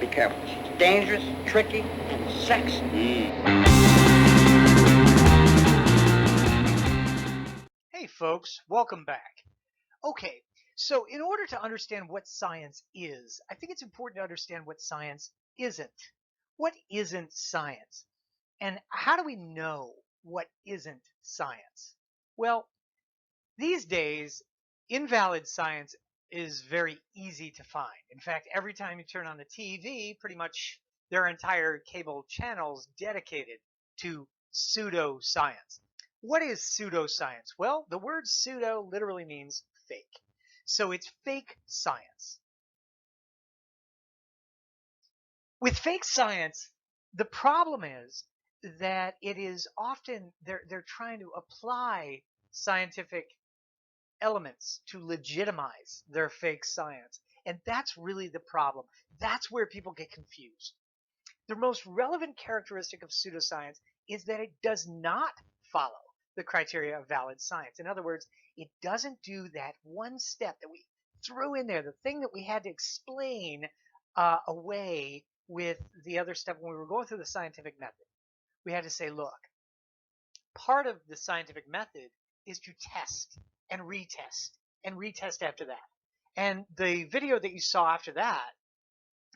Be careful. It's dangerous, tricky, and sexy. Hey folks, welcome back. Okay, so in order to understand what science is, I think it's important to understand what science isn't. What isn't science? And how do we know what isn't science? Well, these days, invalid science is very easy to find. In fact, every time you turn on the TV, pretty much there are entire cable channels dedicated to pseudoscience. What is pseudoscience? Well, the word pseudo literally means fake. So it's fake science. With fake science, the problem is that it is often they're trying to apply scientific elements to legitimize their fake science. And that's really the problem. That's where people get confused. The most relevant characteristic of pseudoscience is that it does not follow the criteria of valid science. In other words, it doesn't do that one step that we threw in there, the thing that we had to explain away with the other step when we were going through the scientific method. We had to say, look, part of the scientific method is to test and retest after that. And the video that you saw after that,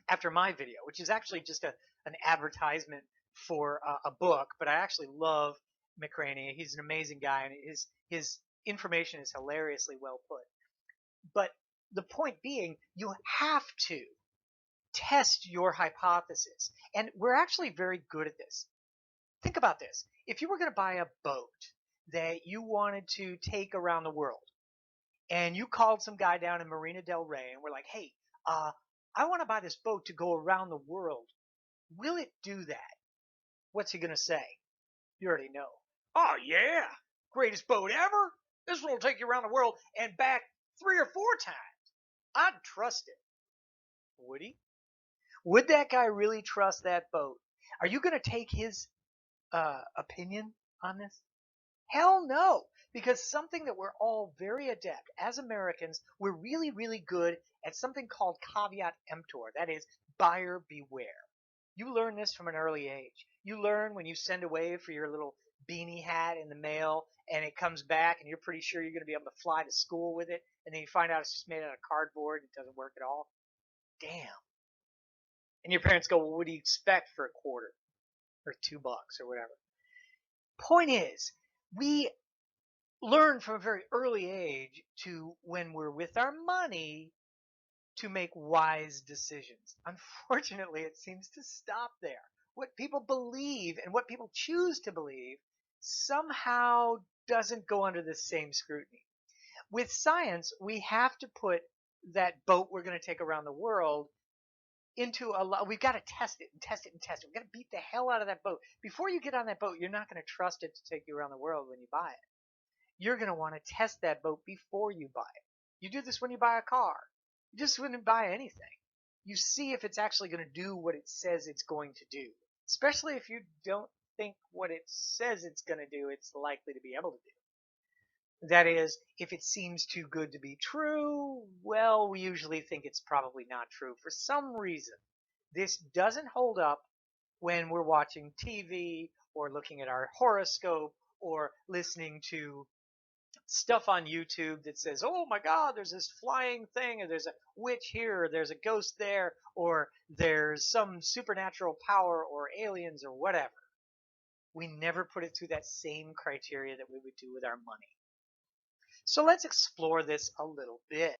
after my video, which is actually just an advertisement for a book, but I actually love McCraney. He's an amazing guy, and his information is hilariously well put. But the point being, you have to test your hypothesis. And we're actually very good at this. Think about this. If you were going to buy a boat that you wanted to take around the world, and you called some guy down in Marina del Rey and were like, hey, I want to buy this boat to go around the world. Will it do that? What's he going to say? You already know. Oh, yeah. Greatest boat ever. This one will take you around the world and back 3 or 4 times. I'd trust it. Would he? Would that guy really trust that boat? Are you going to take his opinion on this? Hell no, because something that we're all very adept as Americans, we're really, really good at something called caveat emptor. That is, buyer beware. You learn this from an early age. You learn when you send away for your little beanie hat in the mail and it comes back and you're pretty sure you're going to be able to fly to school with it, and then you find out it's just made out of cardboard and it doesn't work at all. Damn. And your parents go, well, what do you expect for a quarter or $2 or whatever? Point is, we learn from a very early age to, when we're with our money, to make wise decisions. Unfortunately, it seems to stop there. What people believe and what people choose to believe somehow doesn't go under the same scrutiny. With science, we have to put that boat we're going to take around the world into a lot. We've got to test it and test it and test it. We've got to beat the hell out of that boat. Before you get on that boat, you're not going to trust it to take you around the world when you buy it. You're going to want to test that boat before you buy it. You do this when you buy a car. You just wouldn't buy anything. You see if it's actually going to do what it says it's going to do. Especially if you don't think what it says it's going to do, it's likely to be able to do. That is, if it seems too good to be true, well, we usually think it's probably not true for some reason. This doesn't hold up when we're watching TV or looking at our horoscope or listening to stuff on YouTube that says, oh my God, there's this flying thing, or there's a witch here, or there's a ghost there, or there's some supernatural power, or aliens, or whatever. We never put it through that same criteria that we would do with our money. So let's explore this a little bit.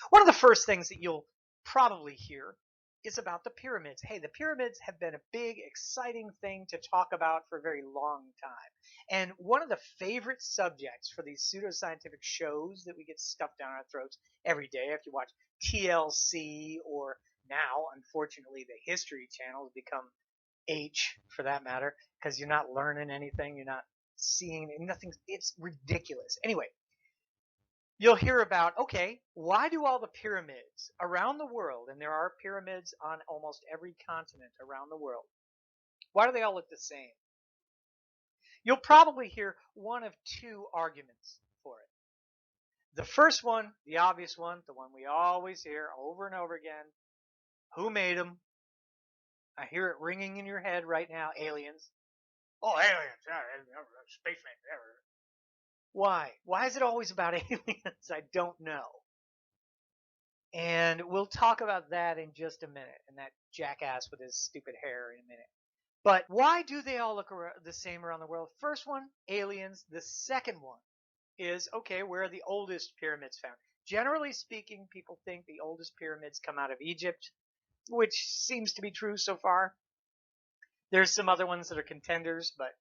One of the first things that you'll probably hear is about the pyramids. Hey, the pyramids have been a big, exciting thing to talk about for a very long time. And one of the favorite subjects for these pseudoscientific shows that we get stuffed down our throats every day, if you watch TLC, or now, unfortunately, the History Channel has become H, for that matter, because you're not learning anything, you're not seeing nothing. It's ridiculous. Anyway, you'll hear about, okay, why do all the pyramids around the world, and there are pyramids on almost every continent around the world, why do they all look the same? You'll probably hear one of 2 arguments for it. The first one, the obvious one, the one we always hear over and over again, Who made them? I hear it ringing in your head right now. Aliens. Oh, aliens. Spacemen. Why? Why is it always about aliens? I don't know. And we'll talk about that in just a minute, and that jackass with his stupid hair in a minute. But why do they all look the same around the world? First one, aliens. The second one is, okay, where are the oldest pyramids found? Generally speaking, people think the oldest pyramids come out of Egypt, which seems to be true so far. There's some other ones that are contenders, but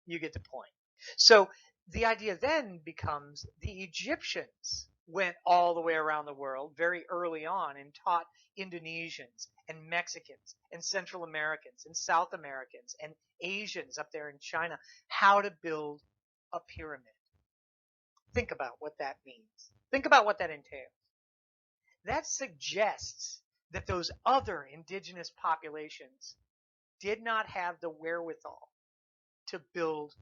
you get the point. So the idea then becomes the Egyptians went all the way around the world very early on and taught Indonesians and Mexicans and Central Americans and South Americans and Asians up there in China how to build a pyramid. Think about what that means. Think about what that entails. That suggests that those other indigenous populations did not have the wherewithal to build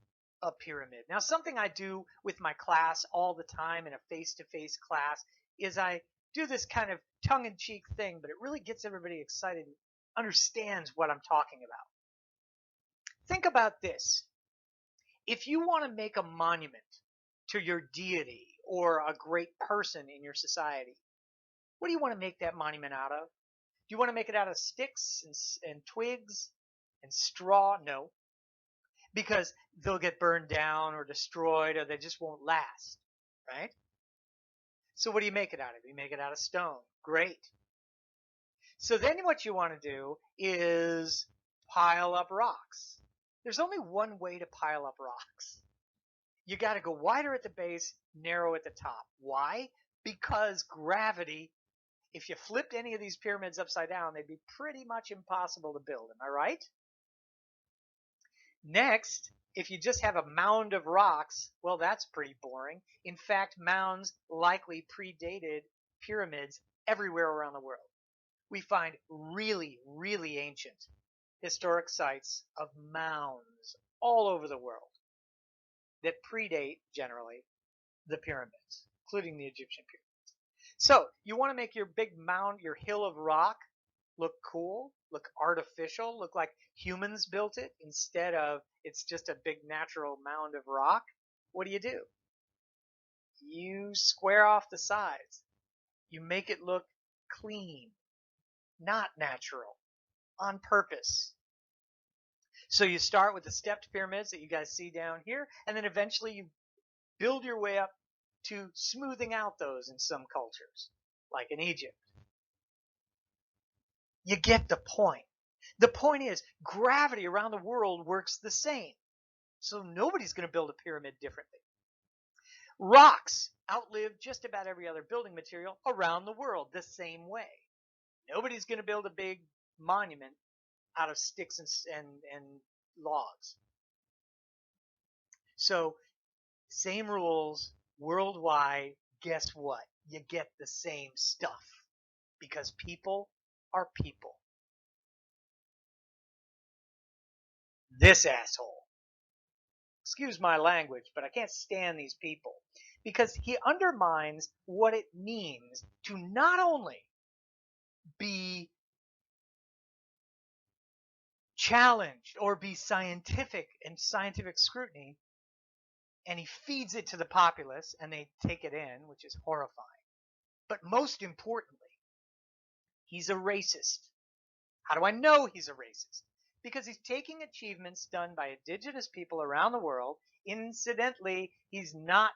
a pyramid. Now, something I do with my class all the time in a face-to-face class is I do this kind of tongue-in-cheek thing, but it really gets everybody excited and understands what I'm talking about. Think about this. If you want to make a monument to your deity or a great person in your society, what do you want to make that monument out of? Do you want to make it out of sticks and twigs and straw? No. Because they'll get burned down or destroyed or they just won't last, right? So what do you make it out of? You make it out of stone. Great. So then what you want to do is pile up rocks. There's only one way to pile up rocks. You got to go wider at the base, narrow at the top. Why? Because gravity, if you flipped any of these pyramids upside down, they'd be pretty much impossible to build. Am I right? Next, if you just have a mound of rocks, well, that's pretty boring. In fact, mounds likely predated pyramids everywhere around the world. We find really, really ancient historic sites of mounds all over the world that predate, generally, the pyramids, including the Egyptian pyramids. So you want to make your big mound, your hill of rock, look cool, look artificial, look like humans built it instead of it's just a big natural mound of rock. What do? You square off the sides. You make it look clean, not natural, on purpose. So you start with the stepped pyramids that you guys see down here, and then eventually you build your way up to smoothing out those in some cultures, like in Egypt. You get the point. The point is, gravity around the world works the same. So nobody's going to build a pyramid differently. Rocks outlive just about every other building material around the world the same way. Nobody's going to build a big monument out of sticks and logs. So, same rules worldwide. Guess what? You get the same stuff because people are people. This asshole. Excuse my language, but I can't stand these people because he undermines what it means to not only be challenged or be scientific in scientific scrutiny, and he feeds it to the populace and they take it in, which is horrifying. But most importantly, he's a racist. How do I know he's a racist? Because he's taking achievements done by indigenous people around the world. Incidentally, he's not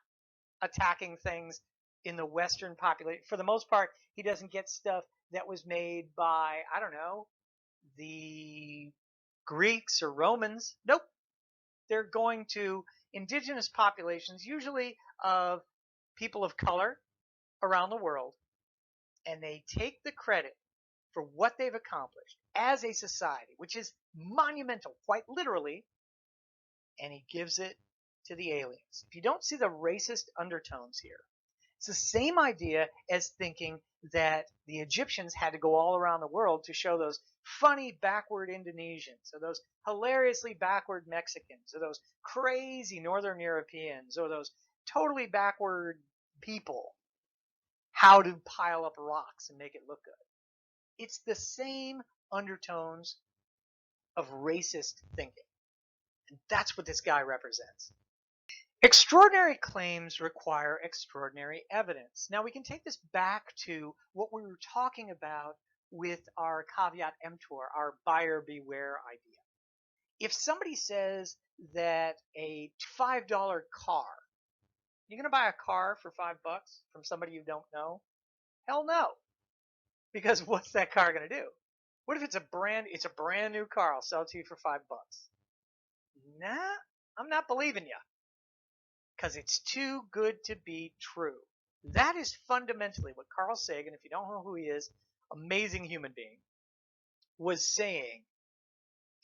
attacking things in the Western population. For the most part, he doesn't get stuff that was made by, I don't know, the Greeks or Romans. Nope. They're going to indigenous populations, usually of people of color around the world, and they take the credit for what they've accomplished as a society, which is monumental, quite literally, and he gives it to the aliens. If you don't see the racist undertones here, it's the same idea as thinking that the Egyptians had to go all around the world to show those funny backward Indonesians, or those hilariously backward Mexicans, or those crazy Northern Europeans, or those totally backward people how to pile up rocks and make it look good. It's the same undertones of racist thinking. And that's what this guy represents. Extraordinary claims require extraordinary evidence. Now we can take this back to what we were talking about with our caveat emptor, our buyer beware idea. If somebody says that a $5 car, you're going to buy a car for $5 from somebody you don't know? Hell no. Because what's that car going to do? What if it's a brand new car? I'll sell it to you for $5. Nah, I'm not believing you. Because it's too good to be true. That is fundamentally what Carl Sagan, if you don't know who he is, amazing human being, was saying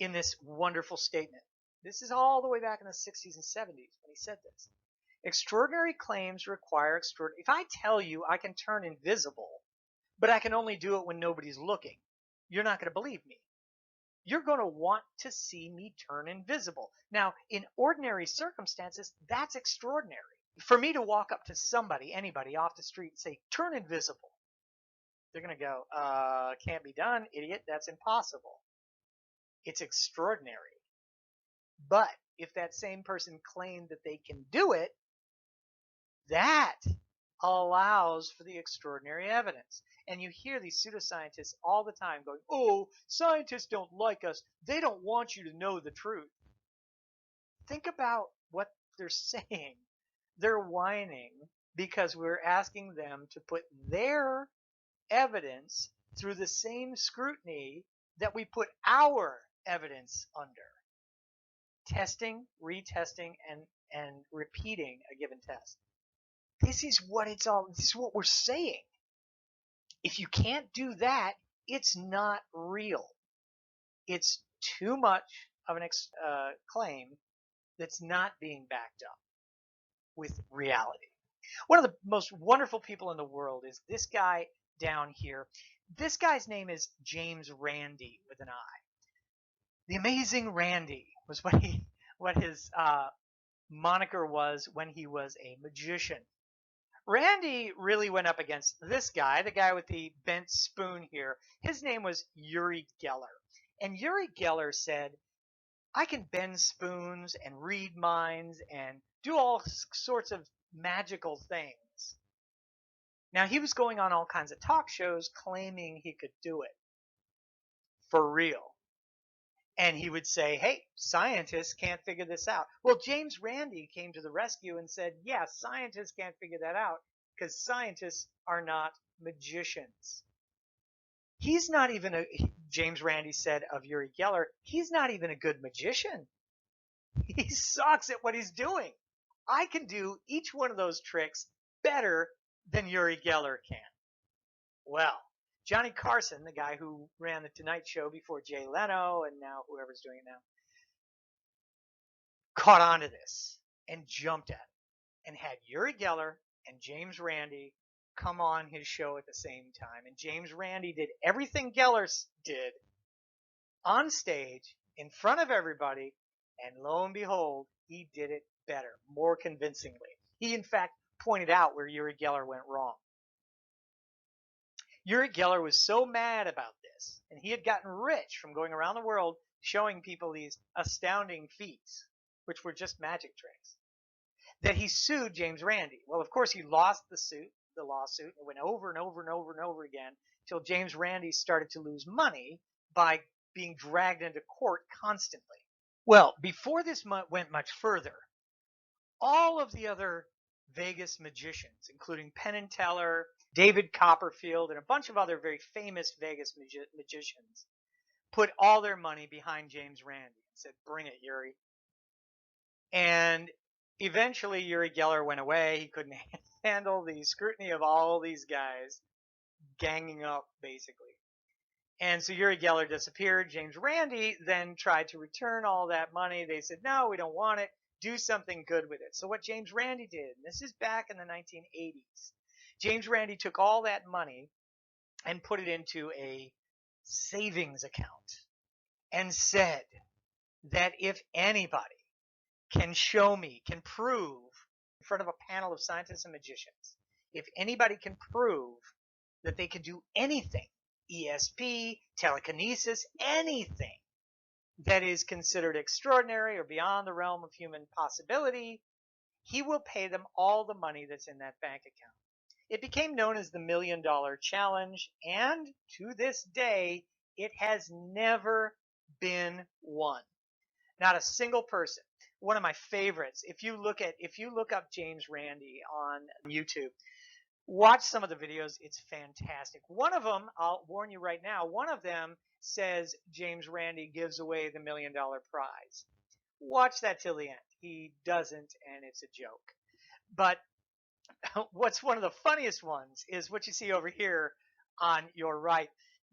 in this wonderful statement. This is all the way back in the 60s and 70s when he said this. Extraordinary claims require extraordinary. If I tell you I can turn invisible, but I can only do it when nobody's looking, you're not going to believe me. You're going to want to see me turn invisible. Now, in ordinary circumstances, that's extraordinary. For me to walk up to somebody, anybody off the street and say, turn invisible, they're going to go, can't be done, idiot, that's impossible. It's extraordinary. But if that same person claimed that they can do it, that allows for the extraordinary evidence. And you hear these pseudoscientists all the time going, oh, scientists don't like us. They don't want you to know the truth. Think about what they're saying. They're whining because we're asking them to put their evidence through the same scrutiny that we put our evidence under. Testing, retesting, and repeating a given test. This is what we're saying. If you can't do that, it's not real. It's too much of an claim that's not being backed up with reality. One of the most wonderful people in the world is this guy down here. This guy's name is James Randi with an I. The Amazing Randi was what his moniker was when he was a magician. Randy really went up against this guy, the guy with the bent spoon here. His name was Uri Geller. And Uri Geller said, I can bend spoons and read minds and do all sorts of magical things. Now, he was going on all kinds of talk shows claiming he could do it. For real. And he would say, hey, scientists can't figure this out. Well, James Randi came to the rescue and said, yeah, scientists can't figure that out because scientists are not magicians. He's not even James Randi said of Uri Geller, he's not even a good magician. He sucks at what he's doing. I can do each one of those tricks better than Uri Geller can. Well, Johnny Carson, the guy who ran the Tonight Show before Jay Leno and now whoever's doing it now, caught on to this and jumped at it and had Uri Geller and James Randi come on his show at the same time. And James Randi did everything Geller did on stage in front of everybody, and lo and behold, he did it better, more convincingly. He, in fact, pointed out where Uri Geller went wrong. Uri Geller was so mad about this, and he had gotten rich from going around the world showing people these astounding feats, which were just magic tricks, that he sued James Randi. Well, of course, he lost the lawsuit, and went over and over and over and over again till James Randi started to lose money by being dragged into court constantly. Well, before this went much further, all of the other Vegas magicians, including Penn and Teller, David Copperfield, and a bunch of other very famous Vegas magicians, put all their money behind James Randi and said, bring it, Uri. And eventually Uri Geller went away. He couldn't handle the scrutiny of all these guys ganging up, basically. And so Uri Geller disappeared. James Randi then tried to return all that money. They said, no, we don't want it. Do something good with it. So what James Randi did, and this is back in the 1980s, James Randi took all that money and put it into a savings account and said that if anybody can show me, can prove in front of a panel of scientists and magicians, if anybody can prove that they can do anything ESP, telekinesis, anything that is considered extraordinary or beyond the realm of human possibility, he will pay them all the money that's in that bank account. It became known as the $1 Million Challenge, and to this day, it has never been won. Not a single person. One of my favorites. If you look up James Randi on YouTube, watch some of the videos. It's fantastic. One of them, I'll warn you right now, one of them says James Randi gives away the $1 Million prize. Watch that till the end. He doesn't, and it's a joke. But what's one of the funniest ones is what you see over here on your right.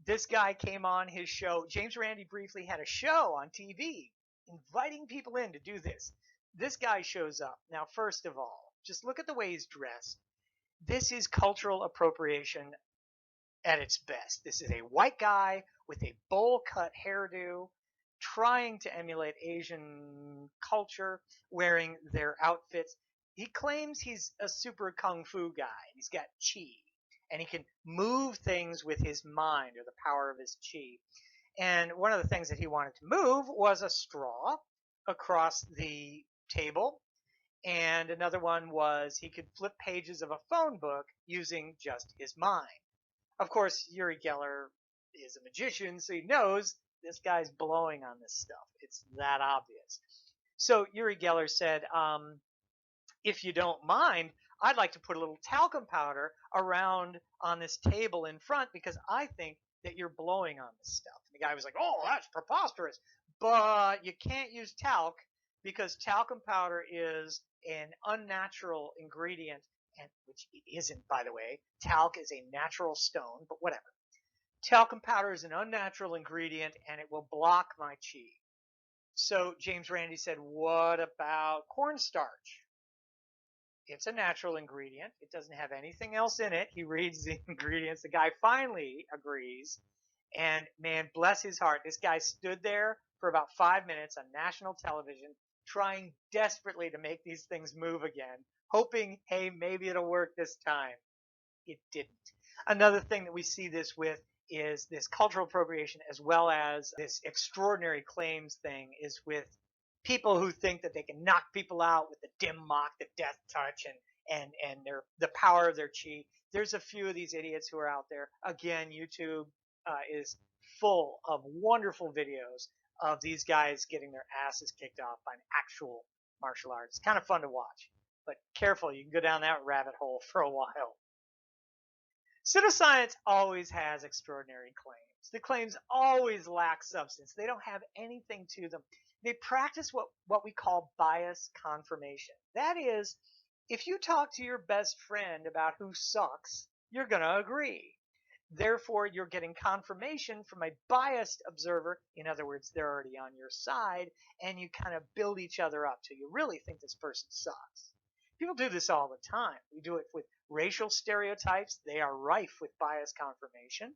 This guy came on his show. James Randi briefly had a show on TV inviting people in to do this. This guy shows up. Now, first of all, just look at the way he's dressed. This is cultural appropriation at its best. This is a white guy with a bowl cut hairdo trying to emulate Asian culture, wearing their outfits. He claims he's a super kung fu guy. He's got chi, and he can move things with his mind, or the power of his chi. And one of the things that he wanted to move was a straw across the table. And another one was he could flip pages of a phone book using just his mind. Of course, Uri Geller is a magician, so he knows this guy's blowing on this stuff. It's that obvious. So Uri Geller said, if you don't mind, I'd like to put a little talcum powder around on this table in front because I think that you're blowing on this stuff. And the guy was like, oh, that's preposterous. But you can't use talc because talcum powder is an unnatural ingredient, and which it isn't, by the way. Talc is a natural stone, but whatever. Talcum powder is an unnatural ingredient, and it will block my chi. So James Randi said, what about cornstarch? It's a natural ingredient. It doesn't have anything else in it. He reads the ingredients. The guy finally agrees. And man, bless his heart, this guy stood there for about 5 minutes on national television trying desperately to make these things move again, hoping, hey, maybe it'll work this time. It didn't. Another thing that we see this with is this cultural appropriation, as well as this extraordinary claims thing, is with people who think that they can knock people out with the dim mock, the death touch, and the power of their chi. There's a few of these idiots who are out there. Again, YouTube is full of wonderful videos of these guys getting their asses kicked off by an actual martial arts. It's kind of fun to watch, but careful, you can go down that rabbit hole for a while. Pseudoscience always has extraordinary claims. The claims always lack substance. They don't have anything to them. They practice what we call bias confirmation. That is, if you talk to your best friend about who sucks, you're going to agree. Therefore, you're getting confirmation from a biased observer. In other words, they're already on your side, and you kind of build each other up till you really think this person sucks. People do this all the time. We do it with racial stereotypes. They are rife with bias confirmation.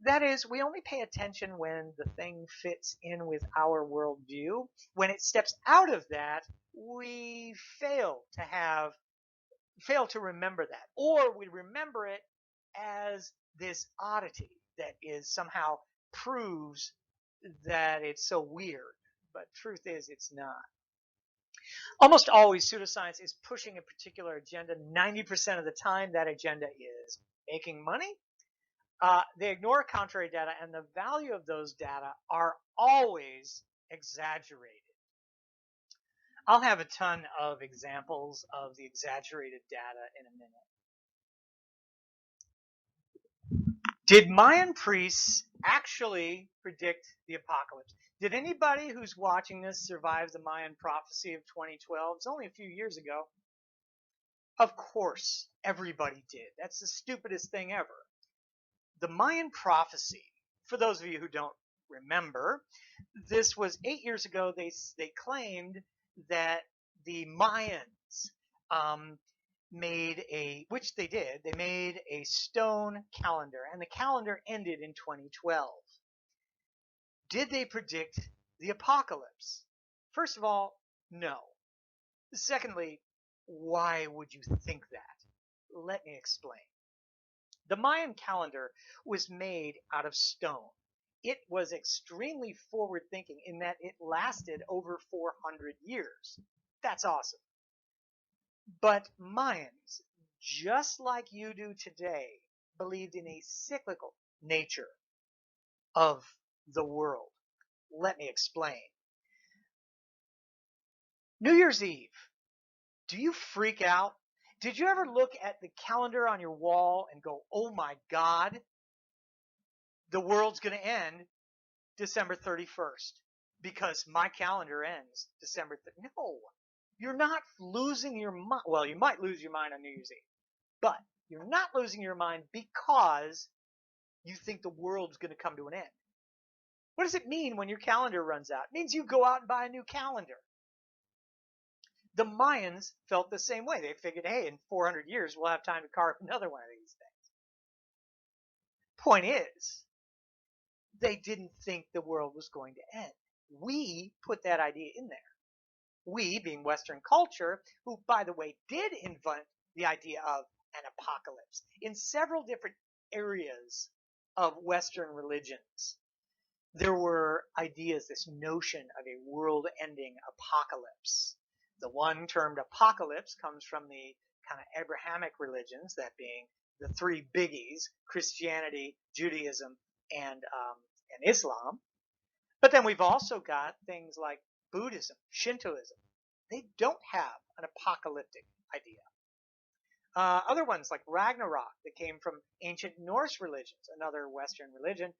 That is, we only pay attention when the thing fits in with our worldview. When it steps out of that, we fail to remember that. Or we remember it as this oddity that is somehow proves that it's so weird. But truth is, it's not. Almost always, pseudoscience is pushing a particular agenda. 90% of the time, that agenda is making money. They ignore contrary data, and the value of those data are always exaggerated. I'll have a ton of examples of the exaggerated data in a minute. Did Mayan priests actually predict the apocalypse? Did anybody who's watching this survive the Mayan Prophecy of 2012? It's only a few years ago. Of course, everybody did. That's the stupidest thing ever. The Mayan Prophecy, for those of you who don't remember, this was 8 years ago. They claimed that the Mayans which they did, they made a stone calendar, and the calendar ended in 2012. Did they predict the apocalypse? First of all, no. Secondly, why would you think that? Let me explain. The Mayan calendar was made out of stone. It was extremely forward thinking in that it lasted over 400 years. That's awesome. But Mayans, just like you do today, believed in a cyclical nature of the world. Let me explain. New Year's Eve. Do you freak out? Did you ever look at the calendar on your wall and go, oh my God, the world's going to end December 31st because my calendar ends December 30th? No, you're not losing your mind. Well, you might lose your mind on New Year's Eve, but you're not losing your mind because you think the world's going to come to an end. What does it mean when your calendar runs out? It means you go out and buy a new calendar. The Mayans felt the same way. They figured, hey, in 400 years, we'll have time to carve another one of these things. Point is, they didn't think the world was going to end. We put that idea in there. We, being Western culture, who, by the way, did invent the idea of an apocalypse in several different areas of Western religions. There were ideas, this notion of a world-ending apocalypse. The one termed apocalypse comes from the kind of Abrahamic religions, that being the three biggies, Christianity, Judaism, and Islam. But then we've also got things like Buddhism, Shintoism. They don't have an apocalyptic idea. Other ones like Ragnarok that came from ancient Norse religions, another Western religion.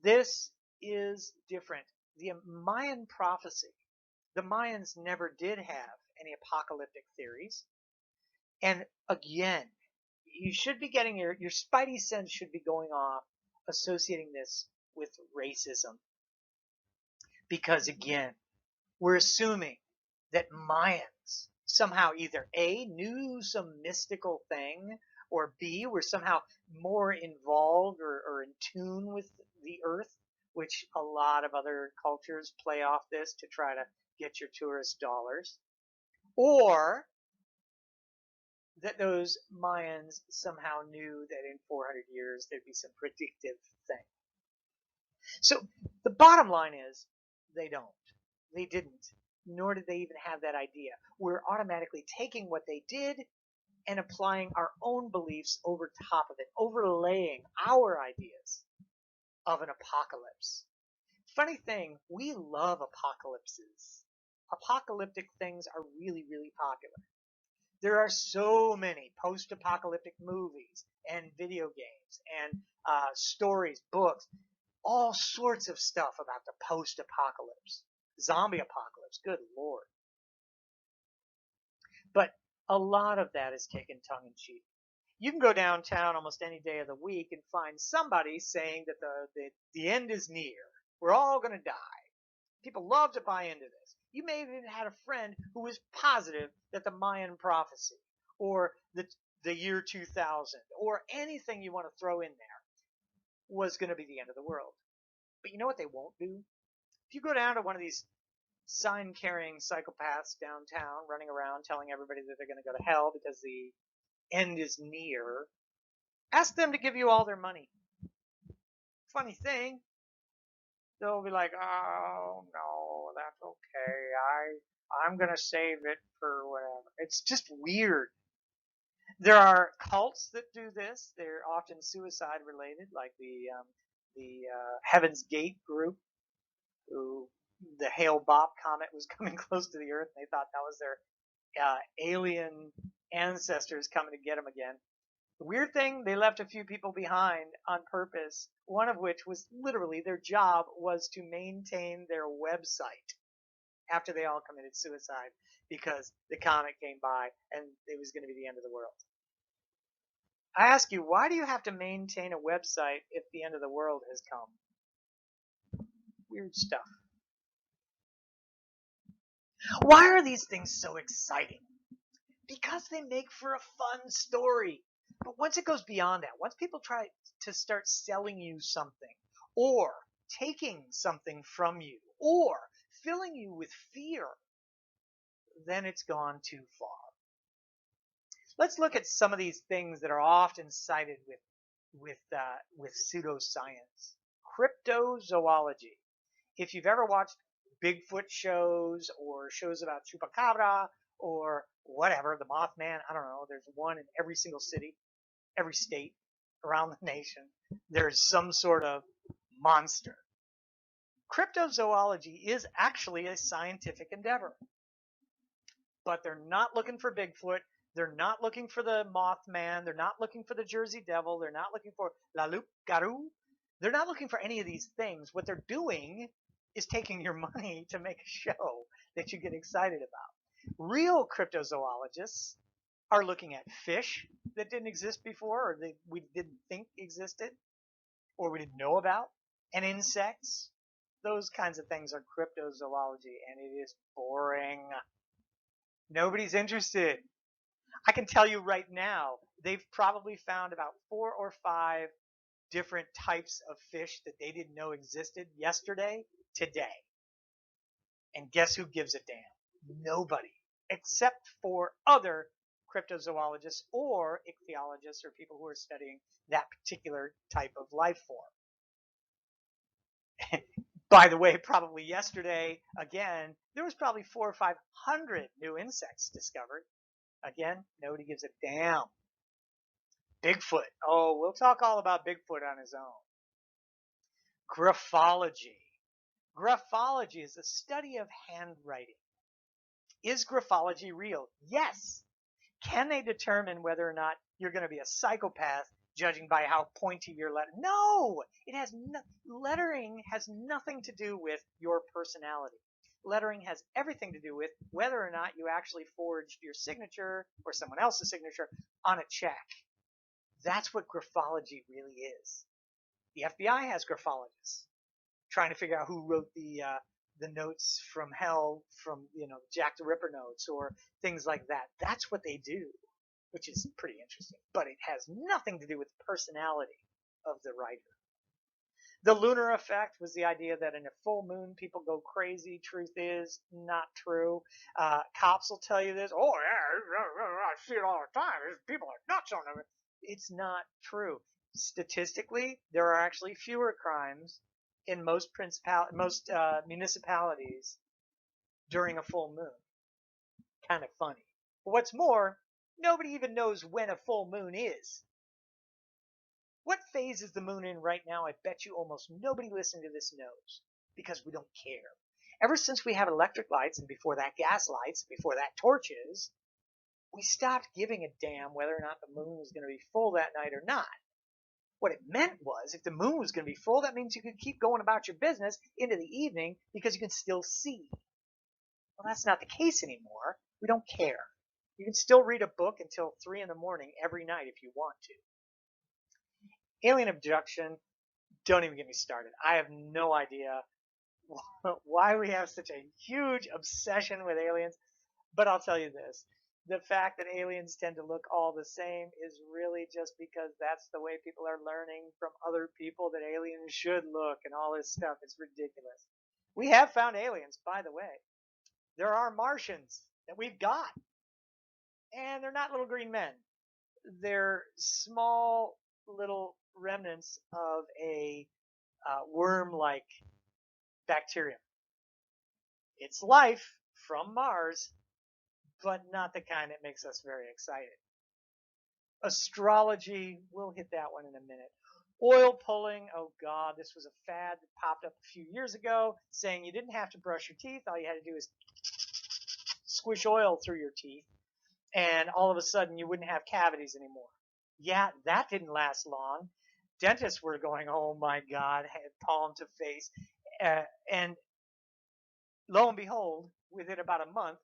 This is different. The Mayan prophecy, the Mayans never did have any apocalyptic theories. And again, you should be getting your spidey sense should be going off associating this with racism. Because again, we're assuming that Mayans somehow either A, knew some mystical thing, or B, were somehow more involved or in tune with the earth, which a lot of other cultures play off this to try to get your tourist dollars. Or that those Mayans somehow knew that in 400 years there'd be some predictive thing. So the bottom line is they don't. They didn't. Nor did they even have that idea. We're automatically taking what they did and applying our own beliefs over top of it, overlaying our ideas of an apocalypse. Funny thing, we love apocalypses. Apocalyptic things are really, really popular. There are so many post-apocalyptic movies and video games and stories, books, all sorts of stuff about the post-apocalypse. Zombie apocalypse, good Lord. But a lot of that is taken tongue-in-cheek. You can go downtown almost any day of the week and find somebody saying that the end is near. We're all going to die. People love to buy into this. You may have even had a friend who was positive that the Mayan Prophecy or the year 2000 or anything you want to throw in there was going to be the end of the world. But you know what they won't do? If you go down to one of these sign-carrying psychopaths downtown running around telling everybody that they're going to go to hell because the end is near, ask them to give you all their money. Funny thing, they'll be like, oh no, that's okay. I'm going to save it for whatever. It's just weird. There are cults that do this. They're often suicide related, like the Heaven's Gate group, who the Hale-Bopp comet was coming close to the Earth, and they thought that was their alien ancestors coming to get them again. The weird thing, they left a few people behind on purpose, one of which was literally their job was to maintain their website after they all committed suicide because the comet came by and it was going to be the end of the world. I ask you, why do you have to maintain a website if the end of the world has come? Weird stuff. Why are these things so exciting? Because they make for a fun story. But once it goes beyond that, once people try to start selling you something, or taking something from you, or filling you with fear, then it's gone too far. Let's look at some of these things that are often cited with pseudoscience. Cryptozoology. If you've ever watched Bigfoot shows or shows about chupacabra or whatever, the Mothman, I don't know, there's one in every single city, every state around the nation. There's some sort of monster. Cryptozoology is actually a scientific endeavor, but they're not looking for Bigfoot. They're not looking for the Mothman. They're not looking for the Jersey Devil. They're not looking for La Loup Garou. They're not looking for any of these things. What they're doing is taking your money to make a show that you get excited about. Real cryptozoologists are looking at fish that didn't exist before, or that we didn't think existed, or we didn't know about, and insects. Those kinds of things are cryptozoology, and it is boring. Nobody's interested. I can tell you right now, they've probably found about 4 or 5 different types of fish that they didn't know existed yesterday, today. And guess who gives a damn? Nobody. Except for other cryptozoologists or ichthyologists or people who are studying that particular type of life form. By the way, probably yesterday, again, there was probably 400 or 500 new insects discovered. Again, nobody gives a damn. Bigfoot. Oh, we'll talk all about Bigfoot on his own. Graphology. Graphology is the study of handwriting. Is graphology real? Yes. Can they determine whether or not you're going to be a psychopath judging by how pointy your letter? No! Lettering has nothing to do with your personality. Lettering has everything to do with whether or not you actually forged your signature or someone else's signature on a check. That's what graphology really is. The FBI has graphologists trying to figure out who wrote the notes from hell, from Jack the Ripper notes or things like that. That's what they do, which is pretty interesting. But it has nothing to do with the personality of the writer. The lunar effect was the idea that in a full moon people go crazy. Truth is not true. Cops will tell you this. Oh yeah, I see it all the time. People are nuts on it. It's not true. Statistically, there are actually fewer crimes in most municipalities during a full moon. Kind of funny. But what's more, nobody even knows when a full moon is. What phase is the moon in right now? I bet you almost nobody listening to this knows, because we don't care. Ever since we have electric lights, and before that gas lights, before that torches, we stopped giving a damn whether or not the moon was going to be full that night or not. What it meant was, if the moon was going to be full, that means you could keep going about your business into the evening because you can still see. Well, that's not the case anymore. We don't care. You can still read a book until 3 in the morning every night if you want to. Alien abduction, don't even get me started. I have no idea why we have such a huge obsession with aliens, but I'll tell you this. The fact that aliens tend to look all the same is really just because that's the way people are learning from other people that aliens should look, and all this stuff. It's ridiculous. We have found aliens, by the way. There are Martians that we've got, and they're not little green men. They're small little remnants of a worm-like bacterium. It's life from Mars, but not the kind that makes us very excited. Astrology, we'll hit that one in a minute. Oil pulling, oh God, this was a fad that popped up a few years ago, saying you didn't have to brush your teeth. All you had to do is squish oil through your teeth, and all of a sudden you wouldn't have cavities anymore. Yeah, that didn't last long. Dentists were going, oh my God, palm to face. And lo and behold, within about a month,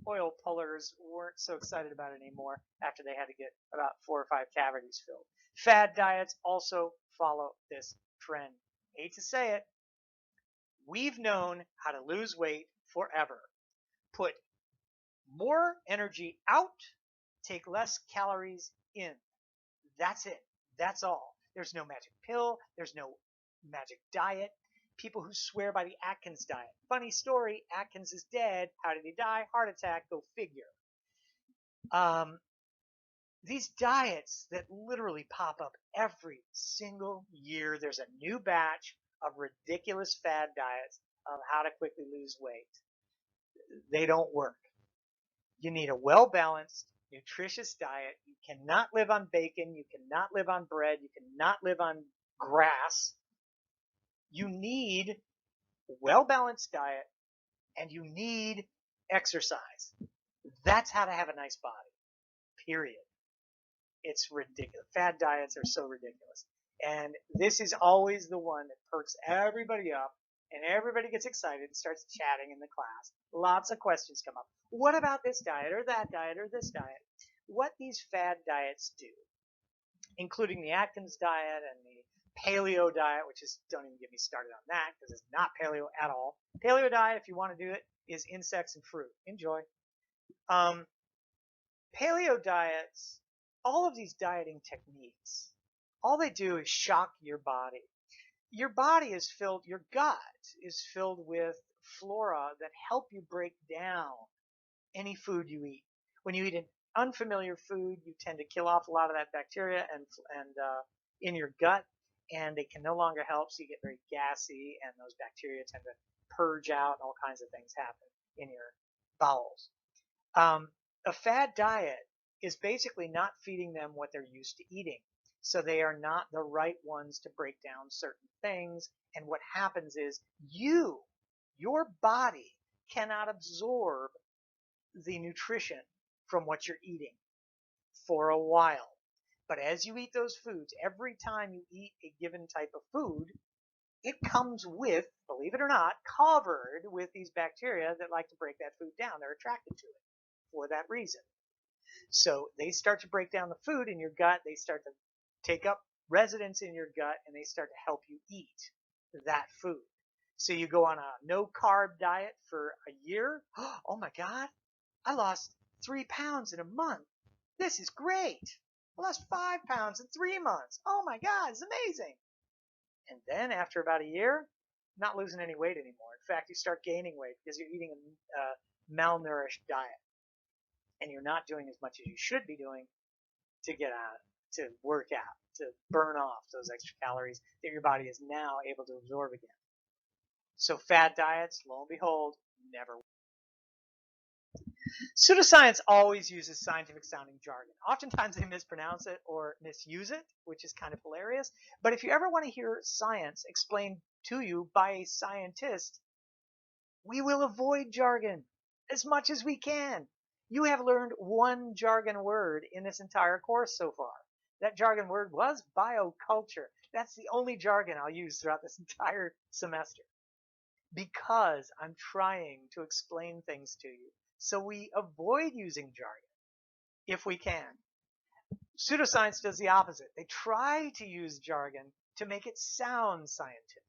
oil pullers weren't so excited about it anymore after they had to get about 4 or 5 cavities filled. Fad diets also follow this trend. Hate to say it, we've known how to lose weight forever. Put more energy out, take less calories in. That's it. That's all. There's no magic pill. There's no magic diet. People who swear by the Atkins diet. Funny story, Atkins is dead. How did he die? Heart attack, go figure. Um, these diets that literally pop up every single year. There's a new batch of ridiculous fad diets of how to quickly lose weight. They don't work. You need a well-balanced, nutritious diet. You cannot live on bacon. You cannot live on bread. You cannot live on grass. You need a well-balanced diet and you need exercise. That's how to have a nice body, period. It's ridiculous. Fad diets are so ridiculous. And this is always the one that perks everybody up and everybody gets excited and starts chatting in the class. Lots of questions come up. What about this diet or that diet or this diet? What these fad diets do, including the Atkins diet and the paleo diet, which is, don't even get me started on that because it's not paleo at all. Paleo diet, if you want to do it, is insects and fruit. Enjoy. Paleo diets, all of these dieting techniques, all they do is shock your body. Your body is filled, your gut is filled with flora that help you break down any food you eat. When you eat an unfamiliar food, you tend to kill off a lot of that bacteria and in your gut, and they can no longer help, so you get very gassy, and those bacteria tend to purge out, and all kinds of things happen in your bowels. A fad diet is basically not feeding them what they're used to eating. So they are not the right ones to break down certain things. And what happens is your body cannot absorb the nutrition from what you're eating for a while. But as you eat those foods, every time you eat a given type of food, it comes with, believe it or not, covered with these bacteria that like to break that food down. They're attracted to it for that reason. So they start to break down the food in your gut. They start to take up residence in your gut, and they start to help you eat that food. So you go on a no carb diet for a year. Oh my God, I lost 3 pounds in a month. This is great. I lost 5 pounds in 3 months. Oh my God, it's amazing. And then after about a year, not losing any weight anymore. In fact, you start gaining weight because you're eating a malnourished diet. And you're not doing as much as you should be doing to get out, to work out, to burn off those extra calories that your body is now able to absorb again. So fad diets, lo and behold, never work. Pseudoscience always uses scientific sounding jargon. Oftentimes they mispronounce it or misuse it, which is kind of hilarious. But if you ever want to hear science explained to you by a scientist, we will avoid jargon as much as we can. You have learned one jargon word in this entire course so far. That jargon word was bioculture. That's the only jargon I'll use throughout this entire semester because I'm trying to explain things to you. So we avoid using jargon if we can. Pseudoscience does the opposite. They try to use jargon to make it sound scientific.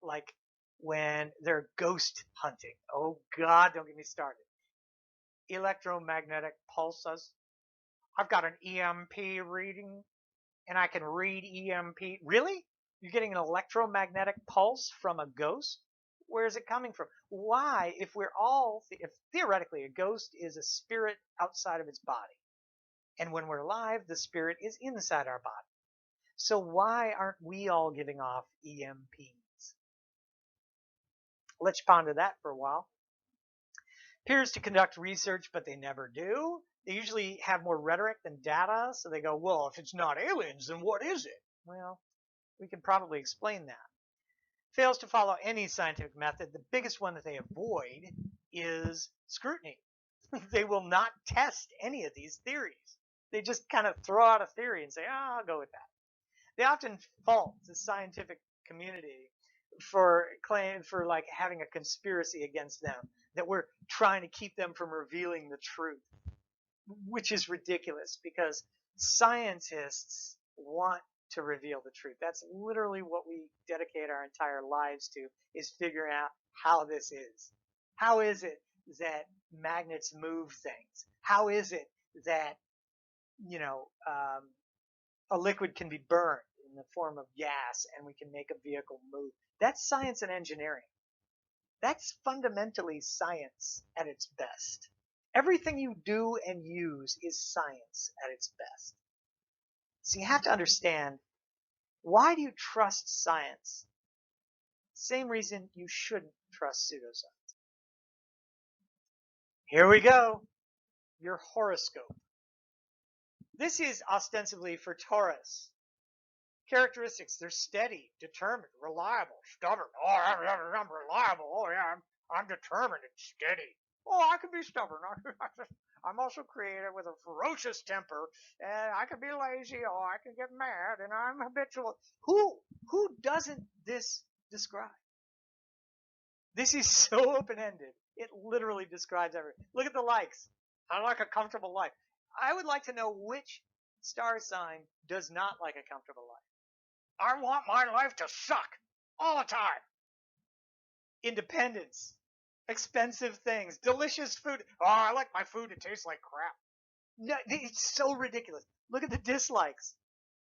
Like when they're ghost hunting. Oh God, don't get me started. Electromagnetic pulses. I've got an EMP reading and I can read EMP. Really? You're getting an electromagnetic pulse from a ghost? Where is it coming from? Why, if theoretically a ghost is a spirit outside of its body, and when we're alive, the spirit is inside our body. So why aren't we all giving off EMPs? Let's ponder that for a while. Appears to conduct research, but they never do. They usually have more rhetoric than data, so they go, well, if it's not aliens, then what is it? Well, we can probably explain that. Fails to follow any scientific method. The biggest one that they avoid is scrutiny. They will not test any of these theories. They just kind of throw out a theory and say, oh, I'll go with that. They often fault the scientific community for like having a conspiracy against them, that we're trying to keep them from revealing the truth, which is ridiculous because scientists want to reveal the truth. That's literally what we dedicate our entire lives to, is figuring out how this is. How is it that magnets move things? How is it that, a liquid can be burned in the form of gas and we can make a vehicle move? That's science and engineering. That's fundamentally science at its best. Everything you do and use is science at its best. So you have to understand, why do you trust science? Same reason you shouldn't trust pseudoscience. Here we go. Your horoscope. This is ostensibly for Taurus. Characteristics: they're steady, determined, reliable, stubborn. Oh, I'm reliable. Oh, yeah, I'm determined and steady. Oh, I can be stubborn. I'm also creative with a ferocious temper, and I can be lazy. Oh, I can get mad, and I'm habitual. Who doesn't this describe? This is so open-ended. It literally describes everything. Look at the likes. I like a comfortable life. I would like to know which star sign does not like a comfortable life. I want my life to suck all the time. Independence, expensive things, delicious food. Oh, I like my food to taste like crap. No, it's so ridiculous. Look at the dislikes.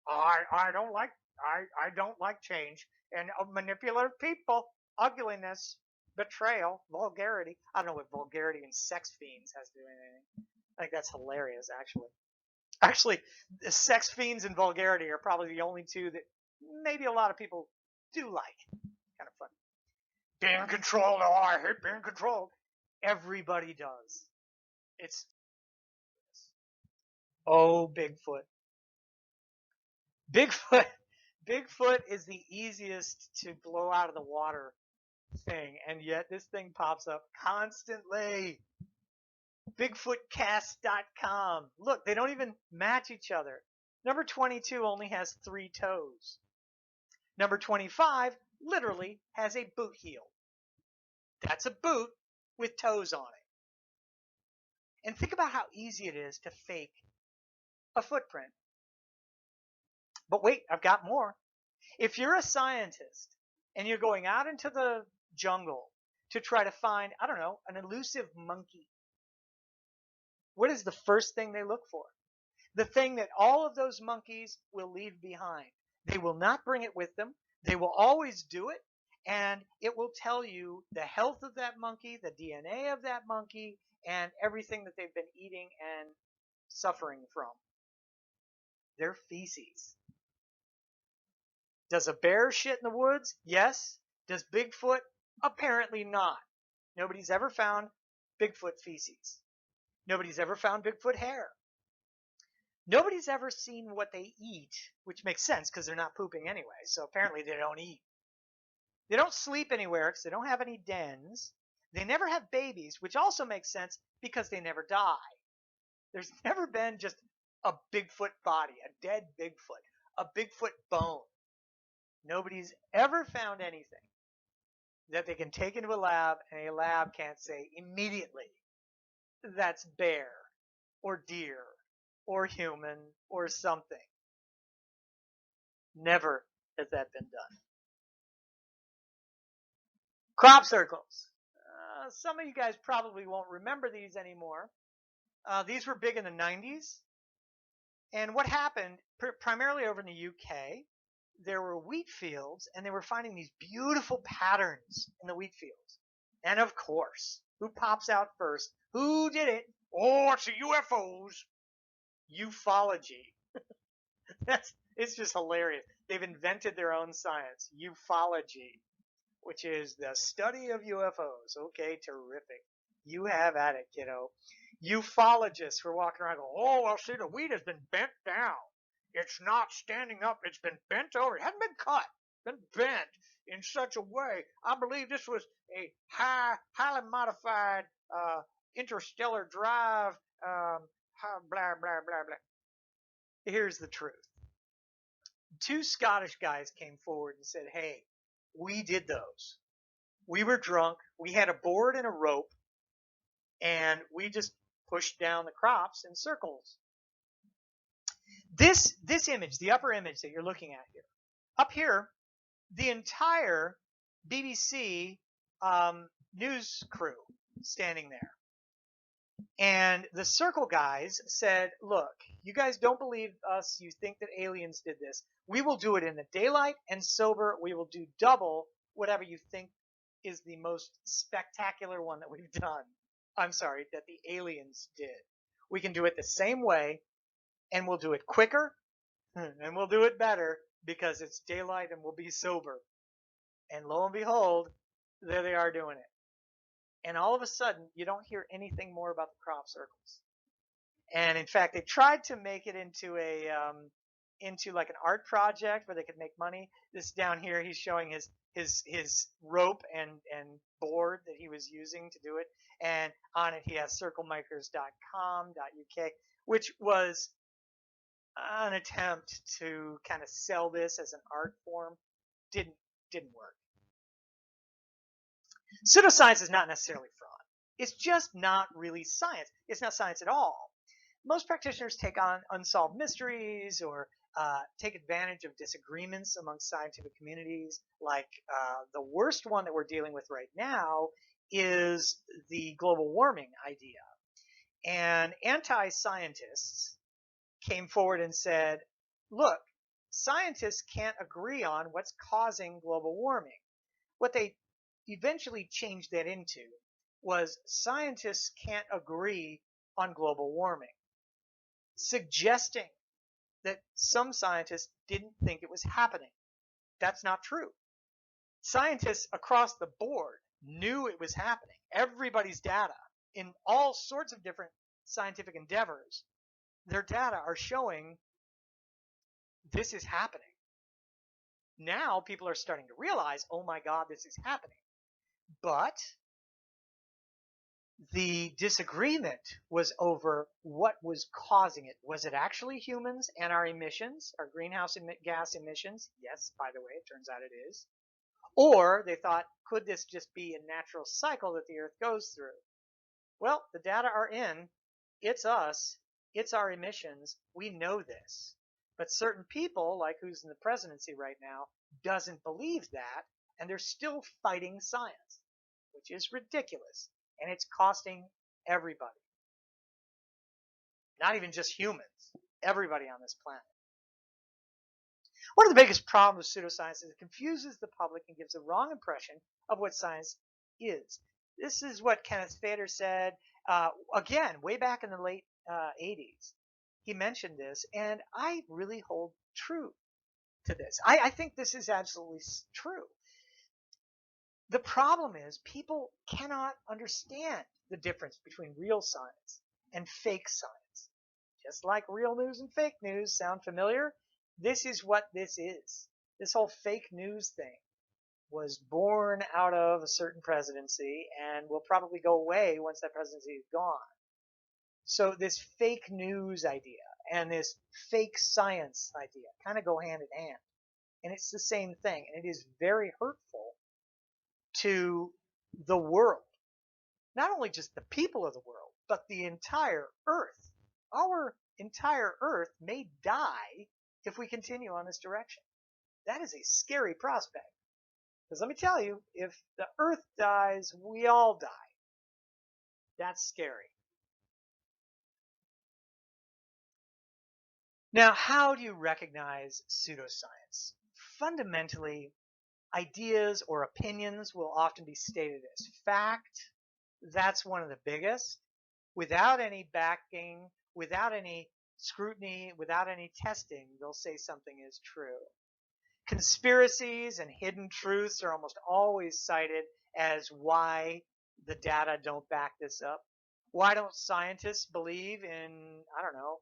Oh, I don't like change and manipulative people, ugliness, betrayal, vulgarity. I don't know what vulgarity and sex fiends has to do with anything. I think that's hilarious, actually. Actually, the sex fiends and vulgarity are probably the only two that maybe a lot of people do like. Kind of fun. Being controlled. Oh, I hate being controlled. Everybody does. It's Bigfoot. Bigfoot. Bigfoot is the easiest to blow out of the water thing, and yet this thing pops up constantly. Bigfootcast.com. Look, they don't even match each other. Number 22 only has 3 toes. Number 25 literally has a boot heel. That's a boot with toes on it. And think about how easy it is to fake a footprint. But wait, I've got more. If you're a scientist and you're going out into the jungle to try to find, I don't know, an elusive monkey, what is the first thing they look for? The thing that all of those monkeys will leave behind. They will not bring it with them. They will always do it, and it will tell you the health of that monkey, the DNA of that monkey, and everything that they've been eating and suffering from. Their feces. Does a bear shit in the woods? Yes. Does Bigfoot? Apparently not. Nobody's ever found Bigfoot feces. Nobody's ever found Bigfoot hair. Nobody's ever seen what they eat, which makes sense because they're not pooping anyway, so apparently they don't eat. They don't sleep anywhere because they don't have any dens. They never have babies, which also makes sense because they never die. There's never been just a Bigfoot body, a dead Bigfoot, a Bigfoot bone. Nobody's ever found anything that they can take into a lab and a lab can't say immediately that's bear or deer or human or something. Never has that been done. Crop circles. Some of you guys probably won't remember these anymore. These were big in the 90s. And what happened, primarily over in the UK, there were wheat fields, and they were finding these beautiful patterns in the wheat fields. And of course, who pops out first? Who did it? Oh, it's the UFOs. Ufology. It's just hilarious. They've invented their own science. Ufology, which is the study of UFOs. Okay, terrific. You have at it, kiddo. Ufologists were walking around going, oh, well, see, the wheat has been bent down. It's not standing up. It's been bent over. It hasn't been cut. Been bent in such a way. I believe this was a highly modified interstellar drive, blah, blah, blah, blah. Here's the truth. 2 Scottish guys came forward and said, hey, we did those. We were drunk. We had a board and a rope, and we just pushed down the crops in circles. This image, the upper image that you're looking at here, up here, the entire BBC news crew standing there. And the circle guys said, look, you guys don't believe us. You think that aliens did this. We will do it in the daylight and sober. We will do double whatever you think is the most spectacular one that we've done. I'm sorry, that the aliens did. We can do it the same way, and we'll do it quicker, and we'll do it better because it's daylight and we'll be sober. And lo and behold, there they are doing it. And all of a sudden, you don't hear anything more about the crop circles. And in fact, they tried to make it into like an art project where they could make money. This down here, he's showing his rope and board that he was using to do it, and on it he has circlemakers.com.uk, which was an attempt to kind of sell this as an art form. Didn't work. Pseudoscience is not necessarily fraud. It's just not really science. It's not science at all. Most practitioners take on unsolved mysteries or take advantage of disagreements among scientific communities. Like the worst one that we're dealing with right now is the global warming idea. And anti-scientists came forward and said, look, scientists can't agree on what's causing global warming. What they eventually changed that into was scientists can't agree on global warming, suggesting that some scientists didn't think it was happening. That's not true. Scientists across the board knew it was happening. Everybody's data in all sorts of different scientific endeavors, their data are showing this is happening. Now people are starting to realize, oh my God, this is happening. But the disagreement was over what was causing it. Was it actually humans and our emissions, our greenhouse gas emissions? Yes, by the way, it turns out it is. Or they thought, could this just be a natural cycle that the Earth goes through? Well, the data are in. It's us. It's our emissions. We know this. But certain people, like who's in the presidency right now, doesn't believe that, and they're still fighting science, which is ridiculous. And it's costing everybody. Not even just humans. Everybody on this planet. One of the biggest problems with pseudoscience is it confuses the public and gives a wrong impression of what science is. This is what Kenneth Fader said, again, way back in the late 80s. He mentioned this, and I really hold true to this. I think this is absolutely true. The problem is people cannot understand the difference between real science and fake science. Just like real news and fake news sound familiar, this is what this is. This whole fake news thing was born out of a certain presidency and will probably go away once that presidency is gone. So this fake news idea and this fake science idea kind of go hand in hand. And it's the same thing. And it is very hurtful to the world. Not only just the people of the world, but the entire Earth. Our entire Earth may die if we continue on this direction. That is a scary prospect. Because let me tell you, if the Earth dies, we all die. That's scary. Now, how do you recognize pseudoscience? Fundamentally, ideas or opinions will often be stated as fact. That's one of the biggest. Without any backing, without any scrutiny, without any testing, they'll say something is true. Conspiracies and hidden truths are almost always cited as why the data don't back this up. Why don't scientists believe in, I don't know,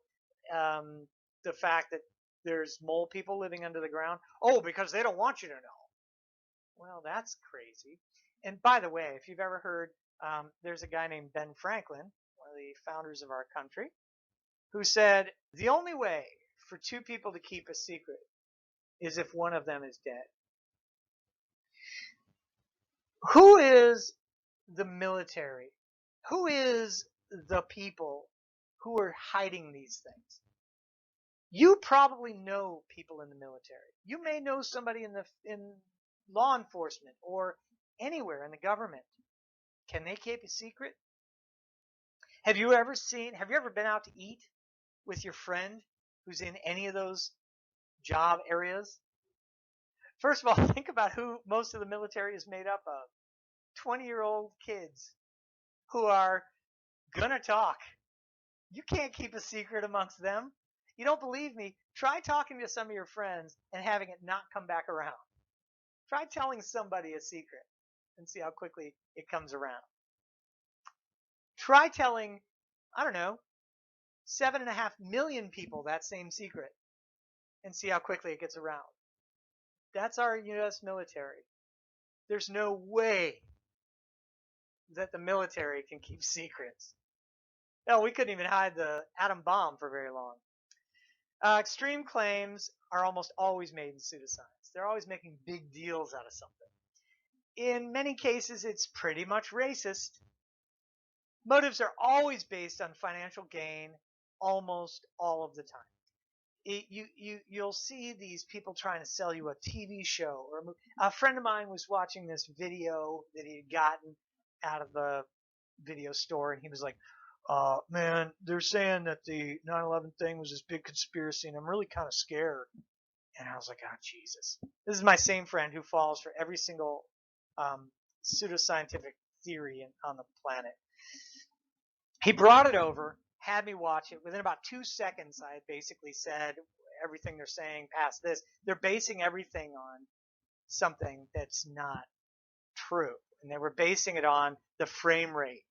the fact that there's mole people living under the ground? Oh, because they don't want you to know. Well, that's crazy. And by the way, if you've ever heard, there's a guy named Ben Franklin, one of the founders of our country, who said, the only way for two people to keep a secret is if one of them is dead. Who is the military? Who is the people who are hiding these things? You probably know people in the military. You may know somebody in law enforcement or anywhere in the government. Can they keep a secret? Have you ever been out to eat with your friend who's in any of those job areas? First of all, think about who most of the military is made up of. 20-year-old kids who are gonna talk. You can't keep a secret amongst them. You don't believe me? Try talking to some of your friends and having it not come back around. Try telling somebody a secret and see how quickly it comes around. Try telling, I don't know, 7.5 million people that same secret and see how quickly it gets around. That's our U.S. military. There's no way that the military can keep secrets. Hell, we couldn't even hide the atom bomb for very long. Extreme claims are almost always made in pseudoscience. They're always making big deals out of something. In many cases, it's pretty much racist. Motives are always based on financial gain almost all of the time. You'll see these people trying to sell you a TV show or a movie. A friend of mine was watching this video that he had gotten out of a video store, and he was like, man, they're saying that the 9/11 thing was this big conspiracy, and I'm really kind of scared. And I was like, oh, Jesus. This is my same friend who falls for every single pseudoscientific theory on the planet. He brought it over, had me watch it. Within about 2 seconds, I had basically said everything they're saying past this. They're basing everything on something that's not true. And they were basing it on the frame rate.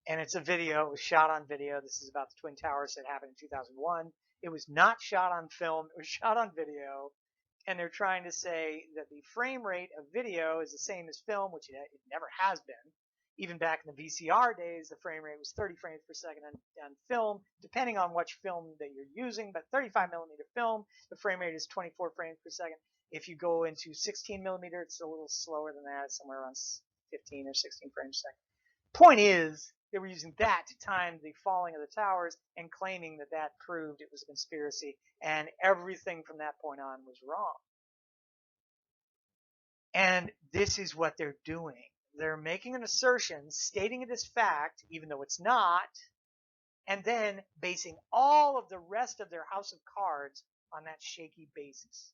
And it's a video. It was shot on video. This is about the Twin Towers that happened in 2001. It was not shot on film. It was shot on video. And they're trying to say that the frame rate of video is the same as film, which it never has been. Even back in the VCR days, the frame rate was 30 frames per second on film, depending on which film that you're using. But 35 millimeter film, the frame rate is 24 frames per second. If you go into 16 millimeter, it's a little slower than that, somewhere around 15 or 16 frames per second. Point is, they were using that to time the falling of the towers and claiming that that proved it was a conspiracy, and everything from that point on was wrong. And this is what they're doing. They're making an assertion, stating it as fact, even though it's not, and then basing all of the rest of their house of cards on that shaky basis.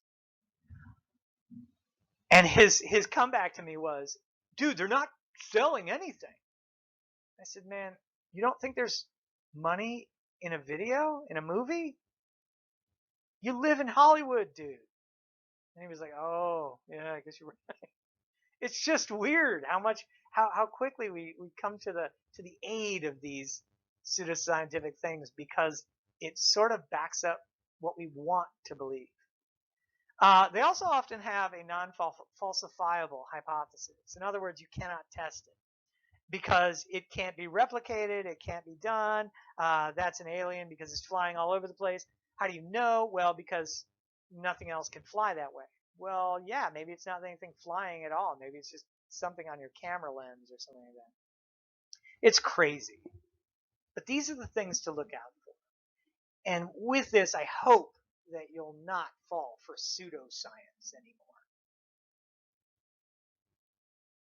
And his comeback to me was, dude, they're not selling anything. I said, man, you don't think there's money in a video, in a movie? You live in Hollywood, dude. And he was like, oh, yeah, I guess you're right. It's just weird how quickly we come to the aid of these pseudoscientific things, because it sort of backs up what we want to believe. They also often have a non-falsifiable hypothesis. In other words, you cannot test it because it can't be replicated, it can't be done. That's an alien because it's flying all over the place. How do you know? Well, because nothing else can fly that way. Well, yeah, maybe it's not anything flying at all. Maybe it's just something on your camera lens or something like that. It's crazy. But these are the things to look out for. And with this, I hope that you'll not fall for pseudoscience anymore.